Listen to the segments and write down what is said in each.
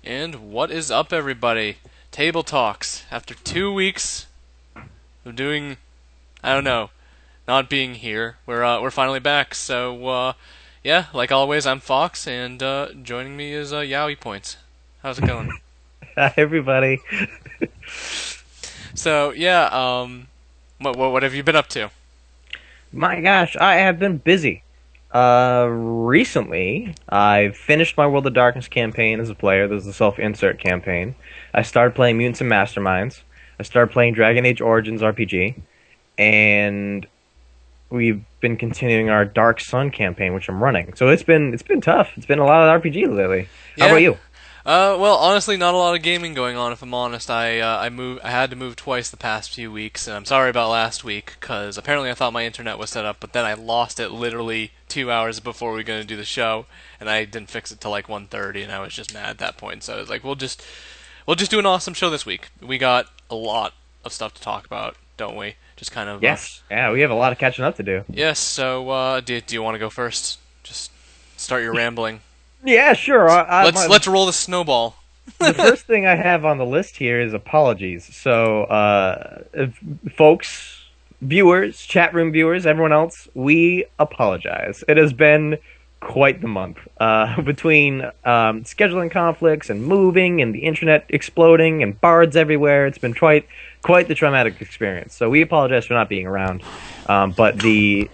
And what is up, everybody? Table Talks. After 2 weeks of doing, I don't know, not being here, we're finally back. So yeah, like always, I'm Fox, and joining me is Yowie Points. How's it going? Hi, everybody. So yeah, what have you been up to? My gosh, I have been busy. Recently, I finished my World of Darkness campaign as a player. This is a self-insert campaign. I started playing Mutants and Masterminds. I started playing Dragon Age Origins RPG, and we've been continuing our Dark Sun campaign, which I'm running. So it's been tough. It's been a lot of RPG lately. How about Yeah. you? Well, honestly, not a lot of gaming going on. If I'm honest, I had to move twice the past few weeks, and I'm sorry about last week because apparently I thought my internet was set up, but then I lost it literally 2 hours before we were gonna do the show, and I didn't fix it till like 1:30, and I was just mad at that point. So I was like, we'll just do an awesome show this week. We got a lot of stuff to talk about, don't we? Just kind of Yes. Yeah, we have a lot of catching up to do. yes. So do you want to go first? Just start your rambling. Yeah, sure. Let's roll the snowball. The first thing I have on the list here is apologies. So, folks, viewers, chat room viewers, everyone else, we apologize. It has been quite the month between scheduling conflicts and moving and the internet exploding and bards everywhere. It's been quite the traumatic experience. So we apologize for not being around. But the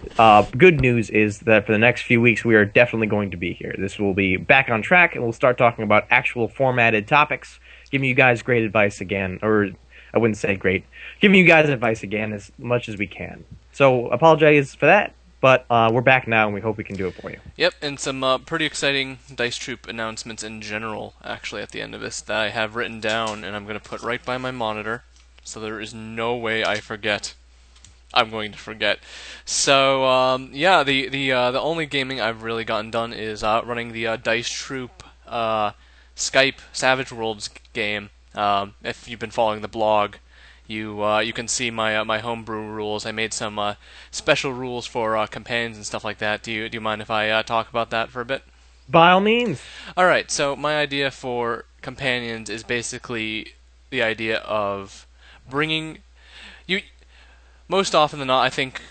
good news is that for the next few weeks, we are definitely going to be here. This will be back on track, and we'll start talking about actual formatted topics, giving you guys great advice again, or I wouldn't say great, giving you guys advice again as much as we can. So apologize for that, but we're back now, and we hope we can do it for you. Yep, and some pretty exciting Dice Troop announcements in general, actually, at the end of this that I have written down, and I'm going to put right by my monitor, so there is no way I forget. I'm going to forget. So yeah, the only gaming I've really gotten done is running the Dice Troop Skype Savage Worlds game. If you've been following the blog, you can see my homebrew rules. I made some special rules for companions and stuff like that. Do you mind if I talk about that for a bit? By all means. All right. So my idea for companions is basically the idea of bringing you. Most often than not, I think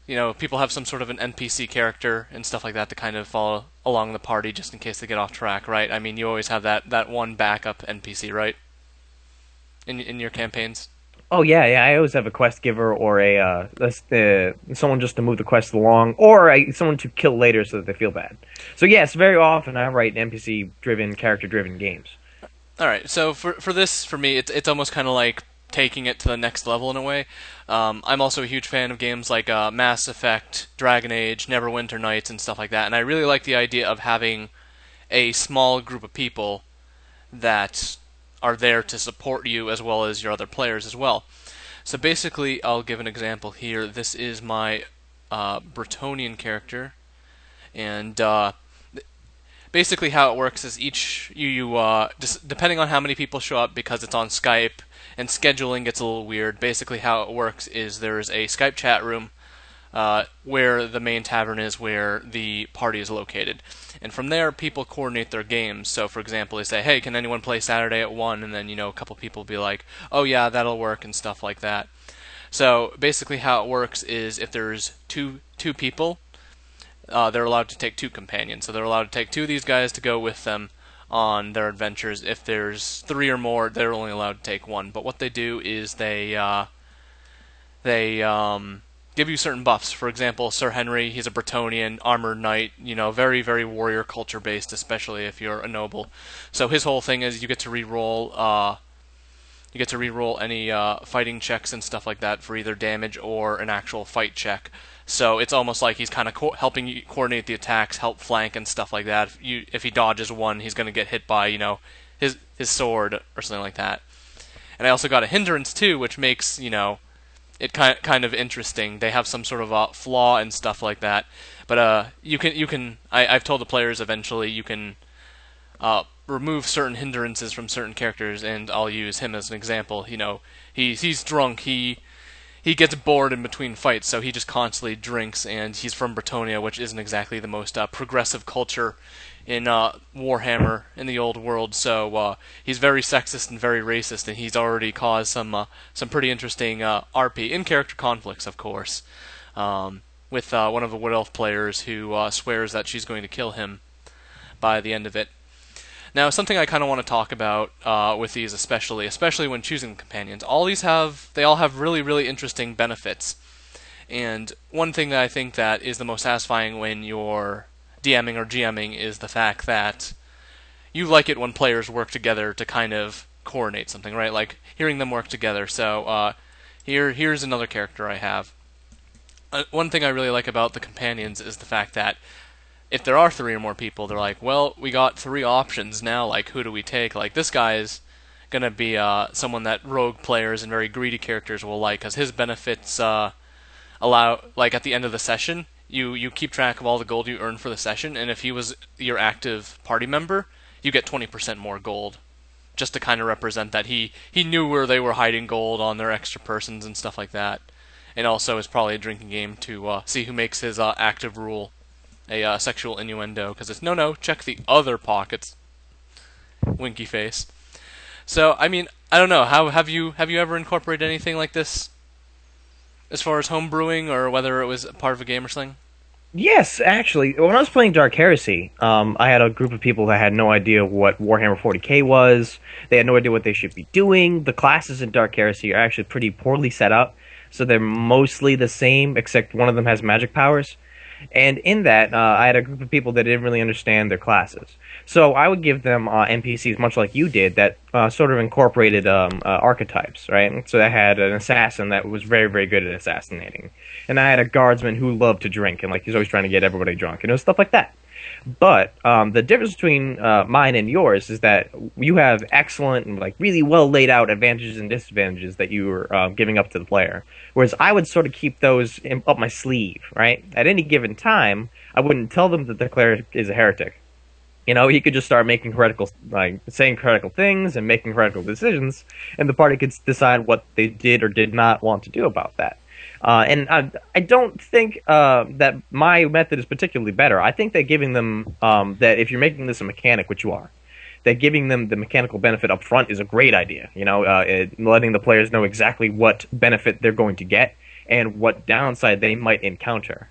people have some sort of an NPC character and stuff like that to kind of follow along the party just in case they get off track, right? I mean, you always have that one backup NPC, right? In your campaigns. Oh yeah. I always have a quest giver or someone just to move the quest along, or someone to kill later so that they feel bad. So yes, very often I write NPC driven, character driven games. All right. So for this, for me, it's almost kind of like taking it to the next level in a way. I'm also a huge fan of games like Mass Effect, Dragon Age, Neverwinter Nights, and stuff like that. And I really like the idea of having a small group of people that are there to support you as well as your other players as well. So basically, I'll give an example here. This is my Bretonian character, and basically how it works is each just depending on how many people show up because it's on Skype and scheduling gets a little weird. Basically how it works is there's a Skype chat room where the main tavern is where the party is located. And from there people coordinate their games. So for example, they say, "Hey, can anyone play Saturday at 1?" And then a couple people will be like, "Oh yeah, that'll work," and stuff like that. So basically how it works is if there's two people, they're allowed to take two companions. So they're allowed to take two of these guys to go with them on their adventures. If there's three or more, they're only allowed to take one. But what they do is they give you certain buffs. For example, Sir Henry, he's a Bretonian armored knight. Very very warrior culture based, especially if you're a noble. So his whole thing is you get to reroll. You get to reroll any fighting checks and stuff like that for either damage or an actual fight check. So it's almost like he's kind of helping you coordinate the attacks, help flank and stuff like that. If he dodges one, he's going to get hit by his sword or something like that. And I also got a hindrance too, which makes it kind of interesting. They have some sort of flaw and stuff like that. But I've told the players eventually you can remove certain hindrances from certain characters, and I'll use him as an example. He's drunk. He he gets bored in between fights, so he just constantly drinks, and he's from Bretonia, which isn't exactly the most progressive culture in Warhammer in the old world. So he's very sexist and very racist, and he's already caused some pretty interesting RP in character conflicts, of course, with one of the Wood Elf players who swears that she's going to kill him by the end of it. Now, something I kind of want to talk about with these, especially when choosing companions, they all have really, really interesting benefits. And one thing that I think that is the most satisfying when you're DMing or GMing is the fact that you like it when players work together to kind of coordinate something, right? Like hearing them work together. So here's another character I have. One thing I really like about the companions is the fact that if there are 3 or more people, they're like, well, we got 3 options now, like, who do we take? Like, this guy is going to be someone that rogue players and very greedy characters will like, because his benefits allow, like, at the end of the session, you keep track of all the gold you earn for the session, and if he was your active party member, you get 20% more gold, just to kind of represent that he knew where they were hiding gold on their extra persons and stuff like that. And also is probably a drinking game to see who makes his active rule a sexual innuendo, because it's no, check the other pockets. Winky face. So, I mean, I don't know. How have you ever incorporated anything like this, as far as home brewing, or whether it was part of a game or something? Yes, actually, when I was playing Dark Heresy, I had a group of people that had no idea what Warhammer 40k was. They had no idea what they should be doing. The classes in Dark Heresy are actually pretty poorly set up, so they're mostly the same, except one of them has magic powers. And in that, I had a group of people that didn't really understand their classes. So I would give them NPCs, much like you did, that sort of incorporated archetypes, right? So I had an assassin that was very, very good at assassinating. And I had a guardsman who loved to drink, and like he's always trying to get everybody drunk, and it was stuff like that. But the difference between mine and yours is that you have excellent and like really well laid out advantages and disadvantages that you were giving up to the player. Whereas I would sort of keep those up my sleeve, right? At any given time, I wouldn't tell them that the cleric is a heretic. You know, he could just start making heretical, like saying heretical things and making heretical decisions, and the party could decide what they did or did not want to do about that. And I don't think that my method is particularly better. I think that giving them that if you're making this a mechanic, which you are, that giving them the mechanical benefit up front is a great idea. You know, letting the players know exactly what benefit they're going to get and what downside they might encounter.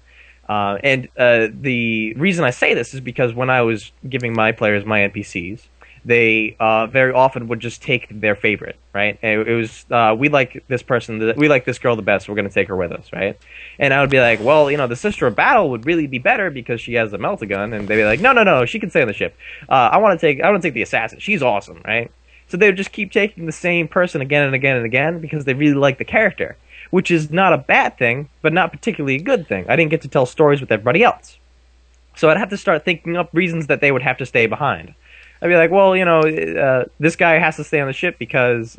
And the reason I say this is because when I was giving my players my NPCs, they very often would just take their favorite, right? And it was, we like this person, we like this girl the best, we're going to take her with us, right? And I would be like, well, you know, the Sister of Battle would really be better because she has a melt-a-gun, and they'd be like, no, she can stay on the ship. I want to take the assassin, she's awesome, right? So they would just keep taking the same person again and again and again because they really like the character, which is not a bad thing, but not particularly a good thing. I didn't get to tell stories with everybody else. So I'd have to start thinking up reasons that they would have to stay behind. I'd be like, well, you know, this guy has to stay on the ship because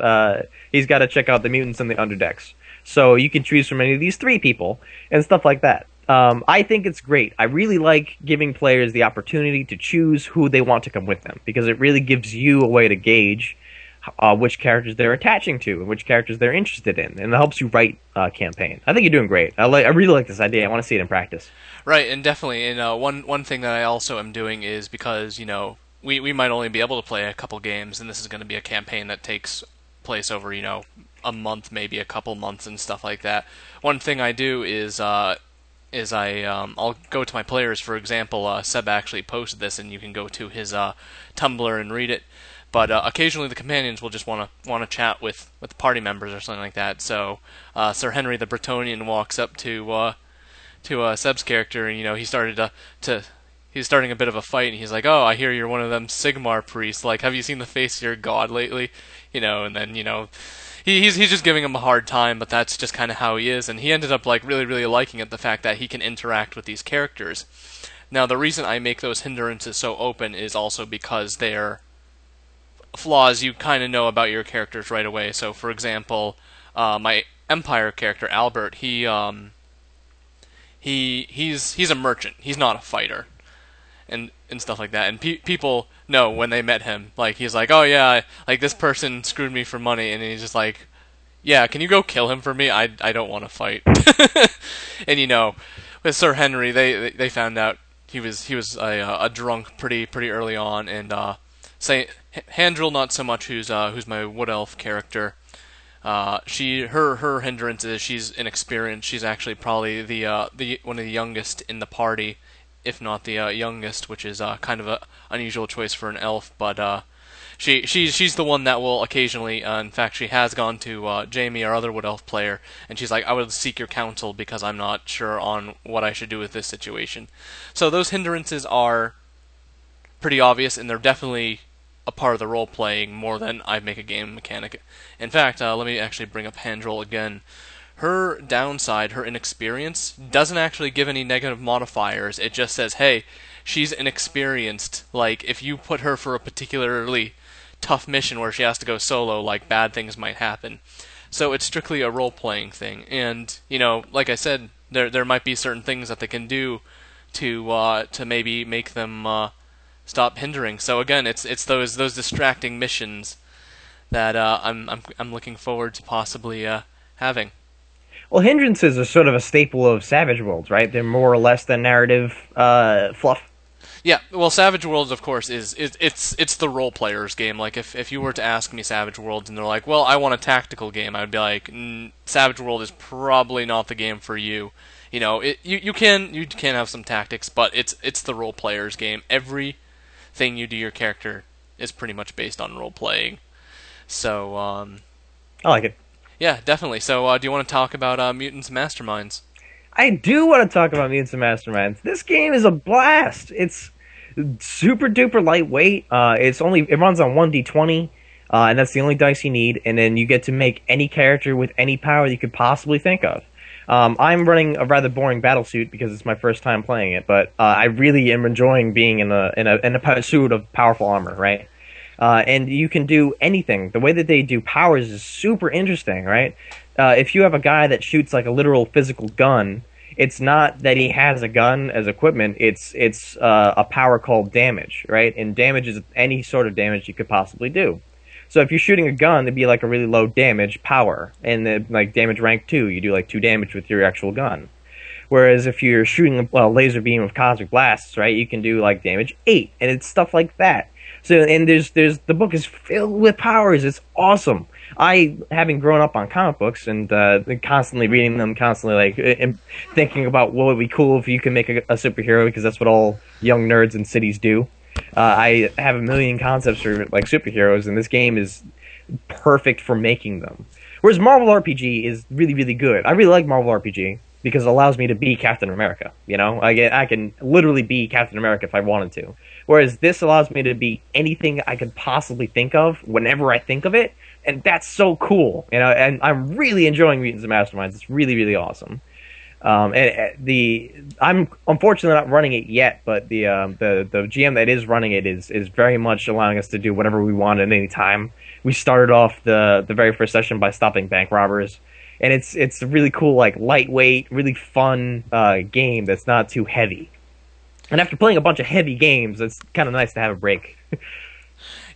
he's got to check out the mutants in the underdecks. So you can choose from any of these 3 people and stuff like that. I think it's great. I really like giving players the opportunity to choose who they want to come with them because it really gives you a way to gauge which characters they're attaching to and which characters they're interested in, and it helps you write a campaign. I think you're doing great. I really like this idea. I want to see it in practice. Right, and definitely. And one thing that I also am doing is because, you know, we might only be able to play a couple games, and this is going to be a campaign that takes place over, you know, a month, maybe a couple months and stuff like that. One thing I do is I'll go to my players. For example, Seb actually posted this, and you can go to his Tumblr and read it. But occasionally the companions will just want to chat with the party members or something like that. So Sir Henry the Bretonian walks up to Seb's character, and you know he's starting a bit of a fight, and he's like, "Oh, I hear you're one of them Sigmar priests. Like, have you seen the face of your god lately?" You know, and then you know he's just giving him a hard time, but that's just kind of how he is, and he ended up like really really liking it, the fact that he can interact with these characters. Now the reason I make those hindrances so open is also because they're flaws you kind of know about your characters right away. So, for example, my Empire character Albert, he's a merchant. He's not a fighter, and stuff like that. And people know when they met him. Like he's like, oh yeah, like this person screwed me for money, and he's just like, Yeah, can you go kill him for me? I don't want to fight. And with Sir Henry, they found out he was a drunk pretty early on, and say Handril not so much, who's my wood elf character. Her hindrance is she's inexperienced. She's actually probably the one of the youngest in the party, if not the youngest, which is kind of a unusual choice for an elf. But she's the one that will occasionally. In fact, she has gone to Jamie, our other wood elf player, and she's like, "I would seek your counsel because I'm not sure on what I should do with this situation." So those hindrances are pretty obvious, and they're definitely a part of the role playing more than I make a game mechanic. In fact, let me actually bring up Handril again. Her downside, her inexperience, doesn't actually give any negative modifiers. It just says, hey, she's inexperienced. Like, if you put her for a particularly tough mission where she has to go solo, like, bad things might happen. So it's strictly a role playing thing. And, like I said, there might be certain things that they can do to maybe make them stop hindering. So again, it's those distracting missions that I'm looking forward to possibly having. Well, hindrances are sort of a staple of Savage Worlds, right? They're more or less than narrative fluff. Yeah, well, Savage Worlds, of course, it's the role player's game. Like if you were to ask me Savage Worlds and they're like, well, I want a tactical game, I would be like, Savage World is probably not the game for you. You can have some tactics, but it's the role player's game. Everything you do your character is pretty much based on role playing. So I like it. yeah, definitely. So do you want to talk about Mutants and Masterminds? I do want to talk about Mutants and Masterminds. This game is a blast. It's super duper lightweight. It runs on 1d20, and that's the only dice you need. And then you get to make any character with any power you could possibly think of. I'm running a rather boring battlesuit because it's my first time playing it, but I really am enjoying being in a suit of powerful armor, right? And you can do anything. The way that they do powers is super interesting, right? If you have a guy that shoots like a literal physical gun, it's not that he has a gun as equipment. It's a power called damage, right? And damage is any sort of damage you could possibly do. So if you're shooting a gun, it'd be like a really low damage power, and like damage rank 2, you do like 2 damage with your actual gun. Whereas if you're shooting a laser beam of cosmic blasts, right, you can do like damage 8, and it's stuff like that. So and there's the book is filled with powers. It's awesome. Having grown up on comic books and constantly reading them, constantly like thinking about what would be cool if you could make a superhero, because that's what all young nerds in cities do. I have a million concepts for like superheroes, and this game is perfect for making them. Whereas Marvel RPG is really, really good. I really like Marvel RPG because it allows me to be Captain America. I can literally be Captain America if I wanted to. Whereas this allows me to be anything I could possibly think of whenever I think of it, and that's so cool. And I'm really enjoying Mutants and Masterminds. It's really, really awesome. I'm unfortunately not running it yet, but the GM that is running it is very much allowing us to do whatever we want at any time. We started off the very first session by stopping bank robbers, and it's a really cool, like lightweight, really fun game that's not too heavy. And after playing a bunch of heavy games, it's kind of nice to have a break.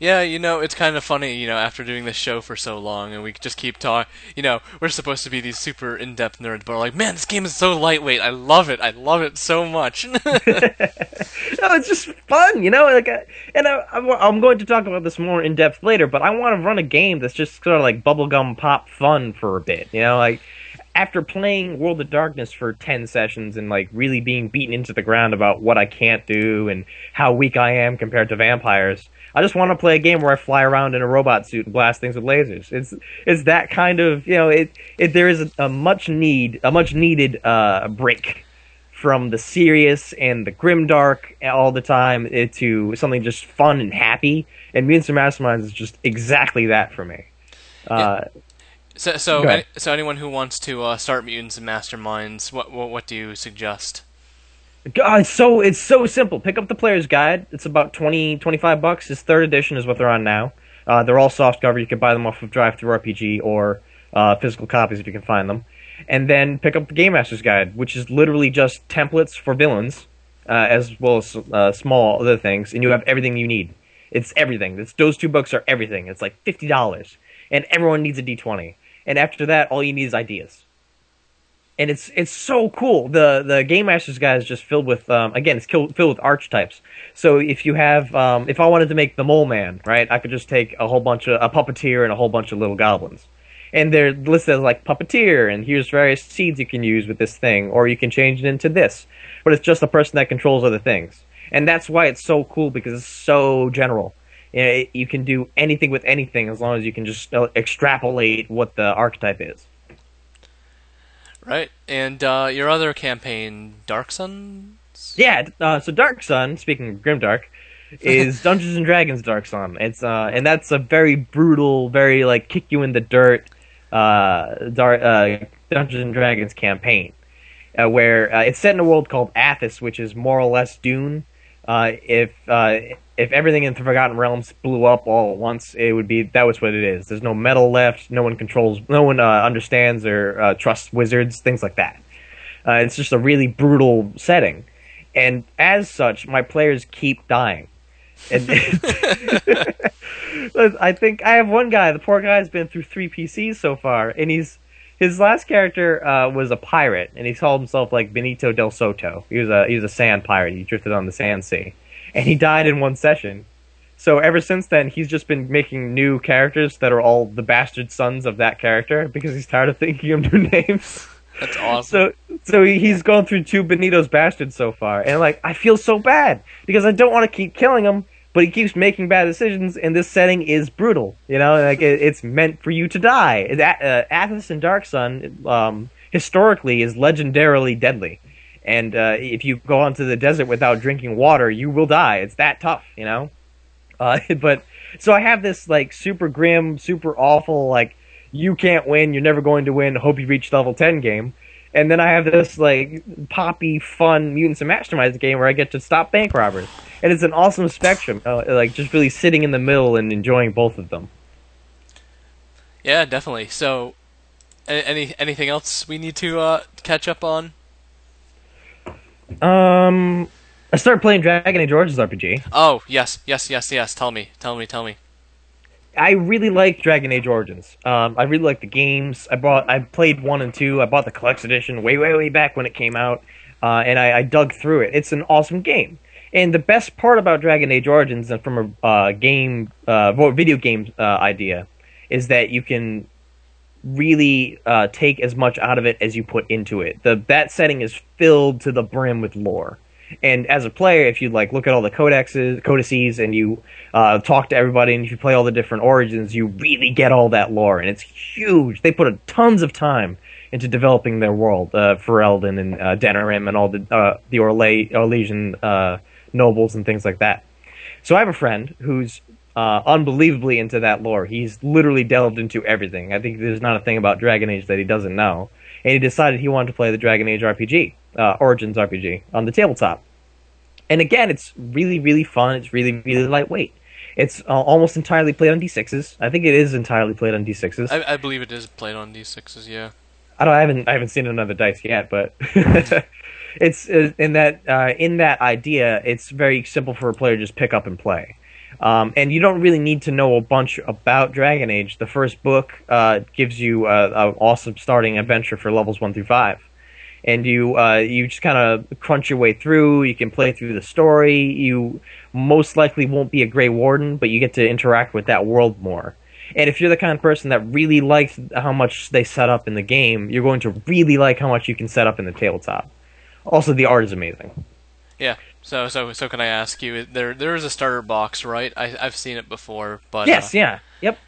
Yeah, it's kind of funny, after doing this show for so long, and we just keep talking, we're supposed to be these super in-depth nerds, but we're like, man, this game is so lightweight, I love it so much. No, it's just fun, I'm going to talk about this more in depth later, but I want to run a game that's just sort of like bubblegum pop fun for a bit, after playing World of Darkness for 10 sessions and like really being beaten into the ground about what I can't do and how weak I am compared to vampires, I just want to play a game where I fly around in a robot suit and blast things with lasers. It's that kind of, there is a much needed break from the serious and the grimdark all the time to something just fun and happy. And Mutants and Masterminds is just exactly that for me. Yeah. So anyone who wants to start Mutants and Masterminds, what do you suggest? God, it's so simple. Pick up the Player's Guide. It's about $25. It's 3rd edition is what they're on now. They're all softcover. You can buy them off of DriveThruRPG or physical copies if you can find them. And then pick up the Game Master's Guide, which is literally just templates for villains, as well as small other things, and you have everything you need. It's everything. Those 2 books are everything. It's like $50, and everyone needs a D20. and after that, all you need is ideas. And it's so cool. The Game Master's guide is just filled with again, it's filled with archetypes. So if you have if I wanted to make the Mole Man, right, I could just take a whole bunch of a puppeteer and a whole bunch of little goblins, and they're listed as like puppeteer, and here's various seeds you can use with this thing, or you can change it into this. But it's just a person that controls other things, and that's why it's so cool because it's so general. You know, you can do anything with anything as long as you can just extrapolate what the archetype is. Right. And your other campaign, Dark Suns? Yeah, so Dark Sun, speaking of Grimdark, is Dungeons and Dragons Dark Sun. It's and that's a very brutal, very like kick you in the dirt, Dungeons and Dragons campaign, where it's set in a world called Athos, which is more or less Dune. If everything in the Forgotten Realms blew up all at once, it would be that was what it is. There's no metal left. No one controls. No one understands or trusts wizards. Things like that. It's just a really brutal setting, and as such, my players keep dying. And I think I have one guy. The poor guy's been through 3 PCs so far, and his last character was a pirate, and he called himself like Benito del Soto. He was a sand pirate. He drifted on the sand sea, and he died in one session. So ever since then, he's just been making new characters that are all the bastard sons of that character because he's tired of thinking of new names. That's awesome. So he's gone through 2 Benito's bastards so far, and like I feel so bad because I don't want to keep killing him, but he keeps making bad decisions, and this setting is brutal. You know, like it's meant for you to die. Athos and Dark Sun historically is legendarily deadly, and if you go onto the desert without drinking water, you will die. It's that tough, you know. But so I have this like super grim, super awful, like you can't win, you're never going to win, hope you reach level 10 game. And then I have this like poppy, fun Mutants and Masterminds game where I get to stop bank robbers. And it's an awesome spectrum, like just really sitting in the middle and enjoying both of them. Yeah, definitely. So, anything else we need to catch up on? I started playing Dragon Age Origins RPG. Oh, yes, yes, yes, yes. Tell me, tell me, tell me. I really like Dragon Age Origins. I really like the games. I played 1 and 2. I bought the collector's edition way, way, way back when it came out, and I dug through it. It's an awesome game. And the best part about Dragon Age Origins, and from a video game idea, is that you can really take as much out of it as you put into it. That setting is filled to the brim with lore. And as a player, if you like look at all the codices, and you talk to everybody, and if you play all the different origins, you really get all that lore, and it's huge. They put tons of time into developing their world, Ferelden and Denerim and all the Orlesian nobles and things like that. So I have a friend who's unbelievably into that lore. He's literally delved into everything. I think there's not a thing about Dragon Age that he doesn't know. And he decided he wanted to play the Dragon Age RPG, Origins RPG, on the tabletop. And again, it's really, really fun. It's really, really lightweight. It's almost entirely played on D6s. I think it is entirely played on D6s. I believe it is played on D6s. Yeah. I haven't seen another dice yet, but it's in that idea. It's very simple for a player to just pick up and play. And you don't really need to know a bunch about Dragon Age. The first book gives you an awesome starting adventure for levels 1 through 5. And you just kind of crunch your way through. You can play through the story. You most likely won't be a Grey Warden, but you get to interact with that world more. And if you're the kind of person that really likes how much they set up in the game, you're going to really like how much you can set up in the tabletop. Also, the art is amazing. Yeah. So can I ask you? There is a starter box, right? I've seen it before, but yes, yeah, yep.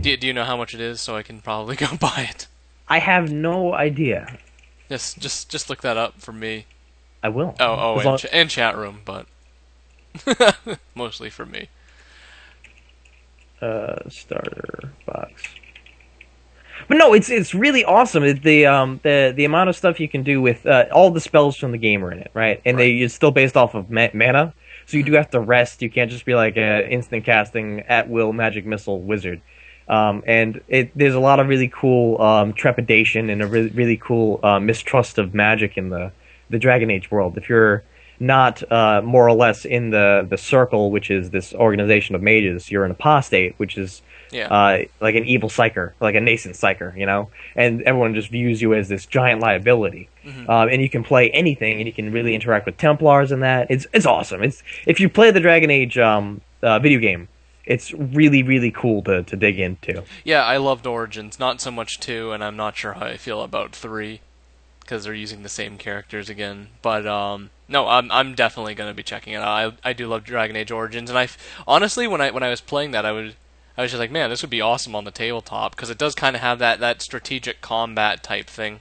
Do you know how much it is, so I can probably go buy it? I have no idea. Just look that up for me. I will. And chat room, but mostly for me. Starter box. But no, it's really awesome. The amount of stuff you can do with all the spells from the game are in it, right? And it's still based off of mana, so you do have to rest. You can't just be like an instant casting at will magic missile wizard. And there's a lot of really cool trepidation and a really cool mistrust of magic in the Dragon Age world. If you're not more or less in the circle, which is this organization of mages. You're in apostate, which is Yeah. like an evil psyker, like a nascent psyker, you know, and everyone just views you as this giant liability. Hmm. And you can play anything, and you can really interact with Templars and that. It's awesome. It's if you play the Dragon Age video game, it's really really cool to dig into. Yeah, I loved Origins, not so much 2, and I'm not sure how I feel about 3 because they're using the same characters again. But no, I'm definitely gonna be checking it out. I do love Dragon Age Origins, and honestly, when I was playing that, I was just like, man, this would be awesome on the tabletop because it does kind of have that strategic combat type thing.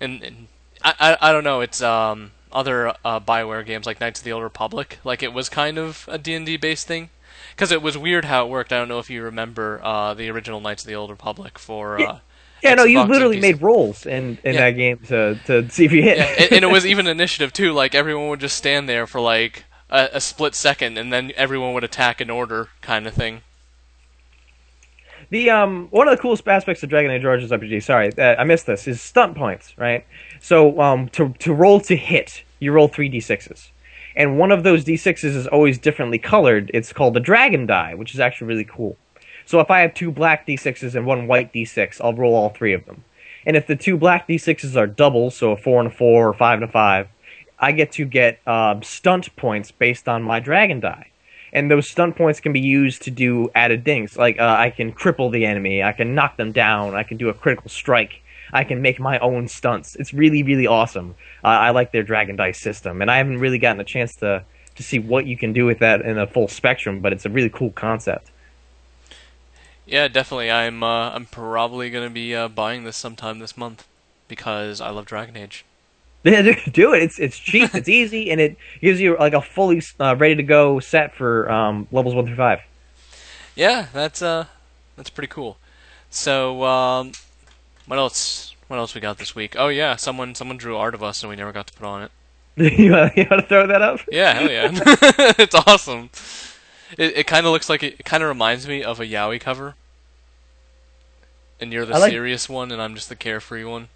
And I don't know, it's other Bioware games like Knights of the Old Republic, like it was kind of a D&D based thing. Because it was weird how it worked. I don't know if you remember the original Knights of the Old Republic for Yeah, no, you Xbox and literally PC. made rolls in Yeah. that game to see if you hit. Yeah, and it was even initiative too. Like everyone would just stand there for like a split second, and then everyone would attack in order, kind of thing. The one of the coolest aspects of Dragon Age Origins RPG, sorry, I missed this, is stunt points, right? So to roll to hit, you roll 3d6s. And one of those d6s is always differently colored. It's called the dragon die, which is actually really cool. So if I have two black d6s and one white d6, I'll roll all three of them. And if the two black d6s are doubles, so a 4 and a 4 or 5 and a 5, I get to get stunt points based on my dragon die. And those stunt points can be used to do added things. Like, I can cripple the enemy, I can knock them down, I can do a critical strike, I can make my own stunts. It's really, really awesome. I like their Dragon Dice system, and I haven't really gotten a chance to see what you can do with that in a full spectrum, but it's a really cool concept. Yeah, definitely. I'm probably gonna be buying this sometime this month because I love Dragon Age. Yeah, do it. It's cheap, it's easy, and it gives you like a fully ready to go set for levels 1 through 5. Yeah, that's pretty cool. So what else? What else we got this week? Oh yeah, someone drew art of us and we never got to put on it. You want to throw that up? Yeah, hell yeah, it's awesome. It kind of looks like it kind of reminds me of a Yowie cover, and you're the I like serious one, and I'm just the carefree one.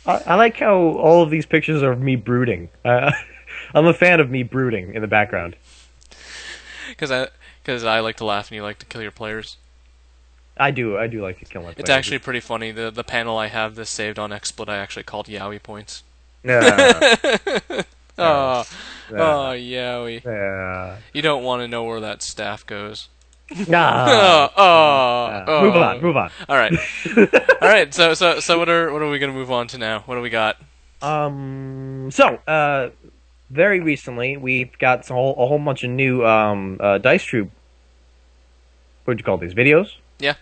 I like how all of these pictures are of me brooding. I'm a fan of me brooding in the background. Because I like to laugh and you like to kill your players. I do like to kill my It's players. actually pretty funny. The panel I have this saved on XSplit I actually called Yowie points. Yeah. Oh, Yeah. Yowie. Yeah. You don't want to know where that staff goes. Nah. Move on. All right, all right. So what are we gonna move on to now? What do we got? Very recently we've got a whole bunch of new Dice Troop. What'd you call these videos? Yeah.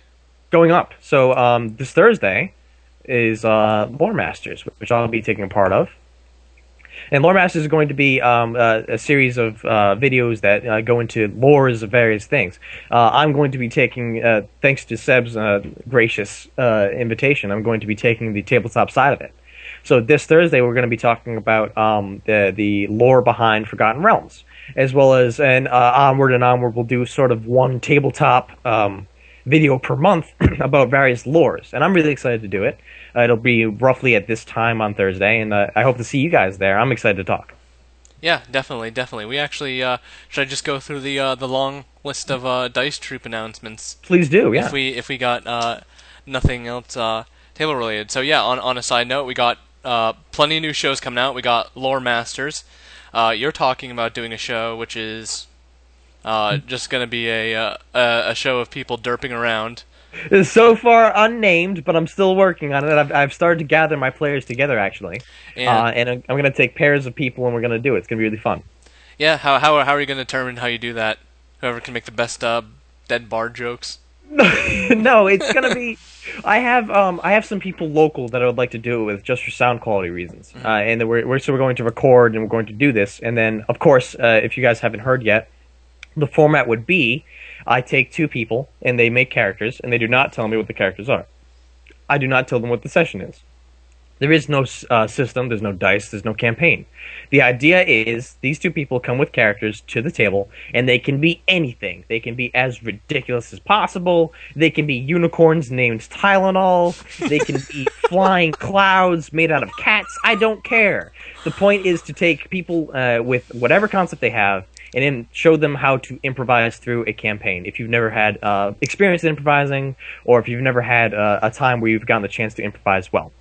Going up. So this Thursday is Lore Masters, which I'll be taking a part of. And Lore Masters is going to be a series of videos that go into lores of various things. I'm going to be taking, thanks to Seb's gracious invitation, I'm going to be taking the tabletop side of it. So this Thursday we're going to be talking about the lore behind Forgotten Realms, as well as Onward and Onward will do sort of one tabletop video per month about various lores, and I'm really excited to do it. It'll be roughly at this time on Thursday, and I hope to see you guys there. I'm excited to talk. Yeah, definitely. We actually should I just go through the long list of Dice Troop announcements? Please do, yeah. If we got nothing else table related. So yeah, on a side note, we got plenty of new shows coming out. We got Lore Masters. You're talking about doing a show which is just going to be a show of people derping around. It's so far unnamed, but I'm still working on it. I've started to gather my players together, actually. And I'm going to take pairs of people, and we're going to do it. It's going to be really fun. Yeah, how are you going to determine how you do that? Whoever can make the best dead bard jokes? No, it's going to be... I have some people local that I would like to do it with just for sound quality reasons. Mm-hmm. And we're going to record, and we're going to do this. And then, of course, if you guys haven't heard yet, the format would be... I take two people, and they make characters, and they do not tell me what the characters are. I do not tell them what the session is. There is no system, there's no dice, there's no campaign. The idea is these two people come with characters to the table, and they can be anything. They can be as ridiculous as possible. They can be unicorns named Tylenol. They can be flying clouds made out of cats. I don't care. The point is to take people with whatever concept they have and then show them how to improvise through a campaign. If you've never had experience in improvising, or if you've never had a time where you've gotten the chance to improvise well.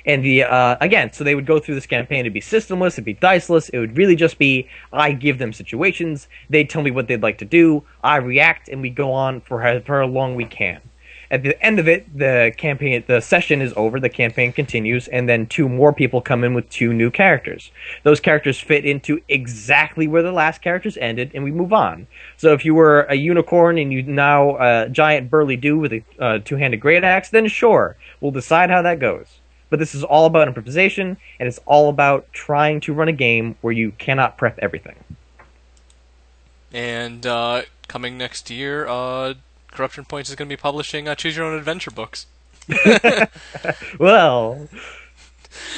And the again, so they would go through this campaign. It'd be systemless, it'd be diceless. It would really just be I give them situations, they tell me what they'd like to do, I react, and we go on for how long we can. At the end of it, the session is over, the campaign continues, and then two more people come in with two new characters. Those characters fit into exactly where the last characters ended, and we move on. So if you were a unicorn and you now a giant burly dude with a two-handed great axe, then sure, we'll decide how that goes. But this is all about improvisation, and it's all about trying to run a game where you cannot prep everything. And coming next year, Corruption Points is going to be publishing Choose Your Own Adventure books. Well,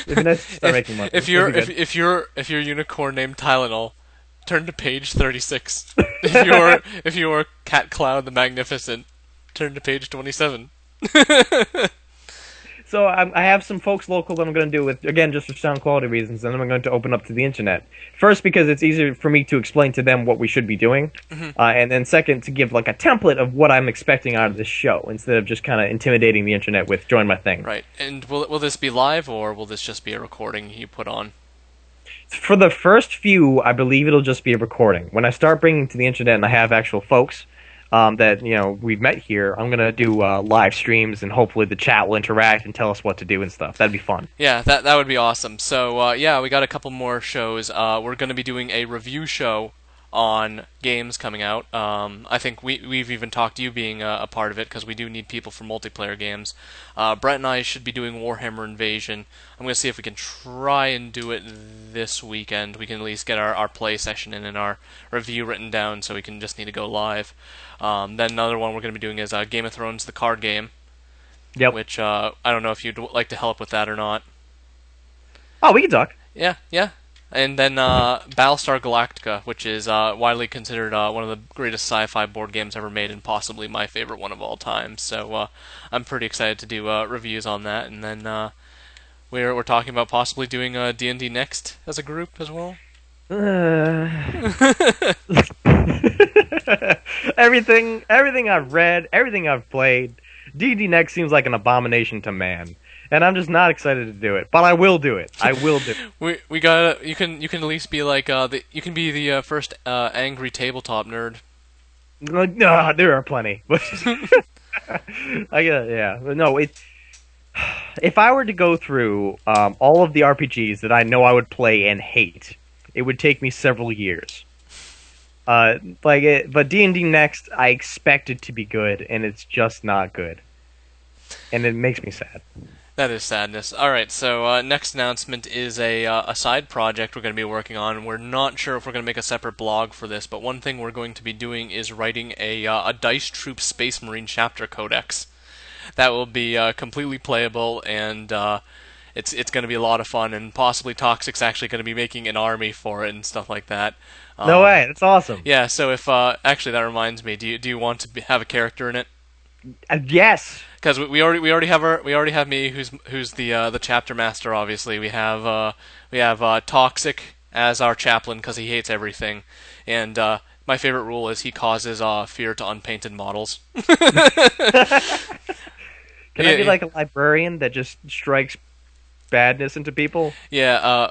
it'd be nice to start making money. If you're unicorn named Tylenol, turn to page 36. If you're Cat Cloud the Magnificent, turn to page 27. So I have some folks local that I'm going to do with, again, just for sound quality reasons, and then I'm going to open up to the internet. First, because it's easier for me to explain to them what we should be doing, and then second, to give like a template of what I'm expecting out of this show, instead of just kind of intimidating the internet with join my thing. Right. And will this be live, or will this just be a recording you put on? For the first few, I believe it'll just be a recording. When I start bringing to the internet and I have actual folks that we've met here, I'm gonna do live streams, and hopefully the chat will interact and tell us what to do and stuff. That'd be fun. Yeah, that would be awesome. So yeah, we got a couple more shows. We're gonna be doing a review show on games coming out. I think we've even talked you being a part of it, because we do need people for multiplayer games. Brett and I should be doing Warhammer Invasion. I'm going to see if we can try and do it this weekend. We can at least get our play session in and our review written down, so we can just need to go live. Then another one we're going to be doing is Game of Thrones, the card game. Yep. Which I don't know if you'd like to help with that or not. Oh, we can talk. Yeah. And then Battlestar Galactica, which is widely considered one of the greatest sci-fi board games ever made, and possibly my favorite one of all time. So I'm pretty excited to do reviews on that. And then we're talking about possibly doing D&D Next as a group as well. Everything I've read, everything I've played, D&D Next seems like an abomination to man. And I'm just not excited to do it, but I will do it. I will do it. we got you can at least be like you can be the first angry tabletop nerd. No, there are plenty. No, if I were to go through all of the RPGs that I know I would play and hate, it would take me several years. But D&D Next, I expect it to be good, and it's just not good, and it makes me sad. That is sadness. Alright, so next announcement is a side project we're going to be working on. We're not sure if we're going to make a separate blog for this, but one thing we're going to be doing is writing a Dice Troop Space Marine chapter codex. That will be completely playable, and it's going to be a lot of fun, and possibly Toxic's actually going to be making an army for it and stuff like that. No way, that's awesome. Yeah, so if actually that reminds me, do you want to have a character in it? Yes. Because we already have me who's the chapter master. Obviously, we have Toxic as our chaplain because he hates everything, and my favorite rule is he causes fear to unpainted models. Can I be like a librarian that just strikes badness into people? Yeah.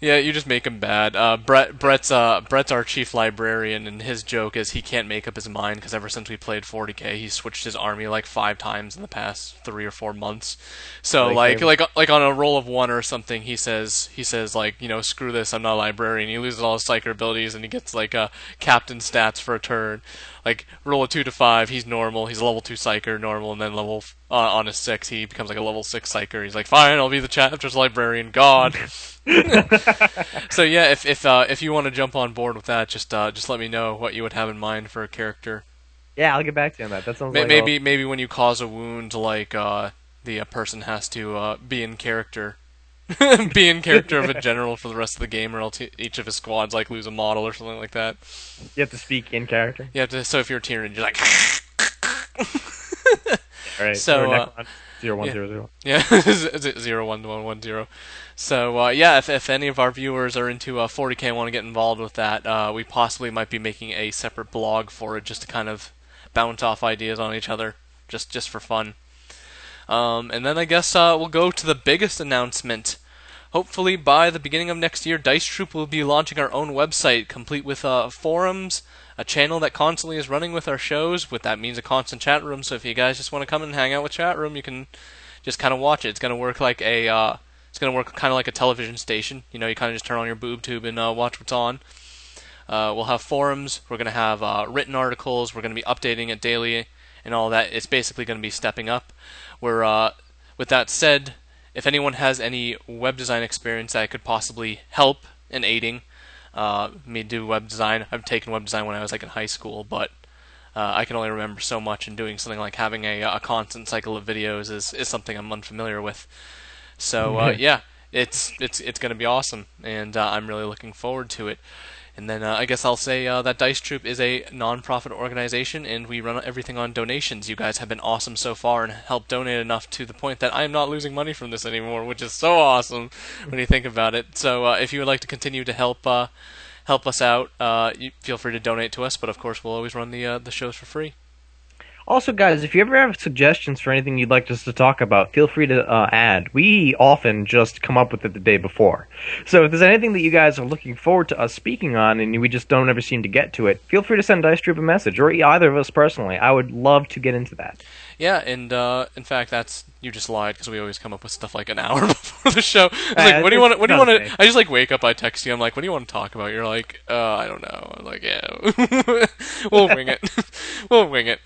Yeah, you just make him bad. Brett's our chief librarian, and his joke is he can't make up his mind because ever since we played 40K, he's switched his army like 5 times in the past 3 or 4 months. So like on a roll of 1 or something, he says like, screw this, I'm not a librarian. He loses all his psyker abilities, and he gets like captain stats for a turn. Like roll a 2 to 5, he's normal. He's a level 2 psyker, normal, and then level on a 6, he becomes like a level 6 psyker. He's like, fine, I'll be the chapter's librarian. God. So yeah, if you want to jump on board with that, just let me know what you would have in mind for a character. Yeah, I'll get back to you on that. That sounds maybe when you cause a wound, like the the person has to be in character, be in character of a general for the rest of the game, or else each of his squads like lose a model or something like that. You have to speak in character. You have to. So if you're Tyrion, you're like. All right. So 0100. yeah, 01110. So yeah, if any of our viewers are into 40K and want to get involved with that, we possibly might be making a separate blog for it, just to kind of bounce off ideas on each other, just for fun. And then I guess we'll go to the biggest announcement. Hopefully by the beginning of next year, Dice Troop will be launching our own website, complete with forums, a channel that constantly is running with our shows. With that means a constant chat room. So if you guys just want to come and hang out with chat room, you can just kind of watch it. It's going to work like it's going to work kind of like a television station. You know, you kind of just turn on your boob tube and watch what's on. We'll have forums. We're going to have written articles. We're going to be updating it daily and all that. It's basically going to be stepping up. With that said, if anyone has any web design experience that could possibly help in aiding me do web design, I've taken web design when I was like in high school, but I can only remember so much, and doing something like having a constant cycle of videos is something I'm unfamiliar with. So yeah, it's going to be awesome, and I'm really looking forward to it. And then I guess I'll say that Dice Troop is a non-profit organization, and we run everything on donations. You guys have been awesome so far and helped donate enough to the point that I am not losing money from this anymore, which is so awesome when you think about it. So if you would like to continue to help us out, you feel free to donate to us. But of course, we'll always run the shows for free. Also, guys, if you ever have suggestions for anything you'd like us to talk about, feel free to add. We often just come up with it the day before. So if there's anything that you guys are looking forward to us speaking on and we just don't ever seem to get to it, feel free to send Dice Troop a message, or either of us personally. I would love to get into that. Yeah, and in fact, you just lied, because we always come up with stuff like an hour before the show. I was like, what do you want to? I just like wake up, I text you, I'm like, what do you want to talk about? You're like, I don't know. I'm like, yeah, we'll wing it. We'll wing it.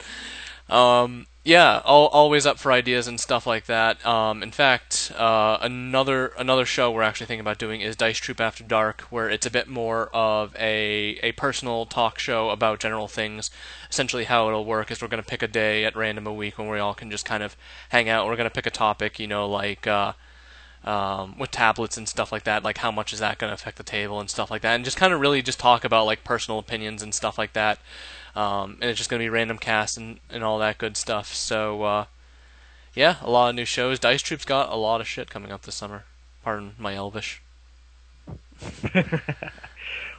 Yeah, always up for ideas and stuff like that. In fact, another show we're actually thinking about doing is Dice Troop After Dark, where it's a bit more of a personal talk show about general things. Essentially, how it'll work is we're going to pick a day at random a week when we all can just kind of hang out. We're going to pick a topic, like with tablets and stuff like that, like how much is that going to affect the table and stuff like that, and just kind of really just talk about like personal opinions and stuff like that. And it's just going to be random cast and all that good stuff. So, yeah, a lot of new shows. Dice Troop's got a lot of shit coming up this summer. Pardon my Elvish.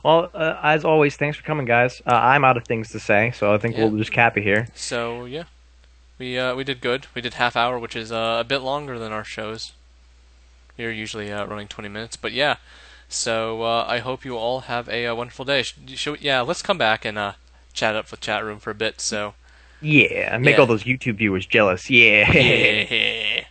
Well, as always, thanks for coming, guys. I'm out of things to say, so I think we'll just cap it here. So, yeah, we did good. We did half hour, which is a bit longer than our shows. We're usually running 20 minutes, but yeah. So, I hope you all have a wonderful day. Let's come back and chat up with chat room for a bit. So yeah, make all those YouTube viewers jealous. Yeah.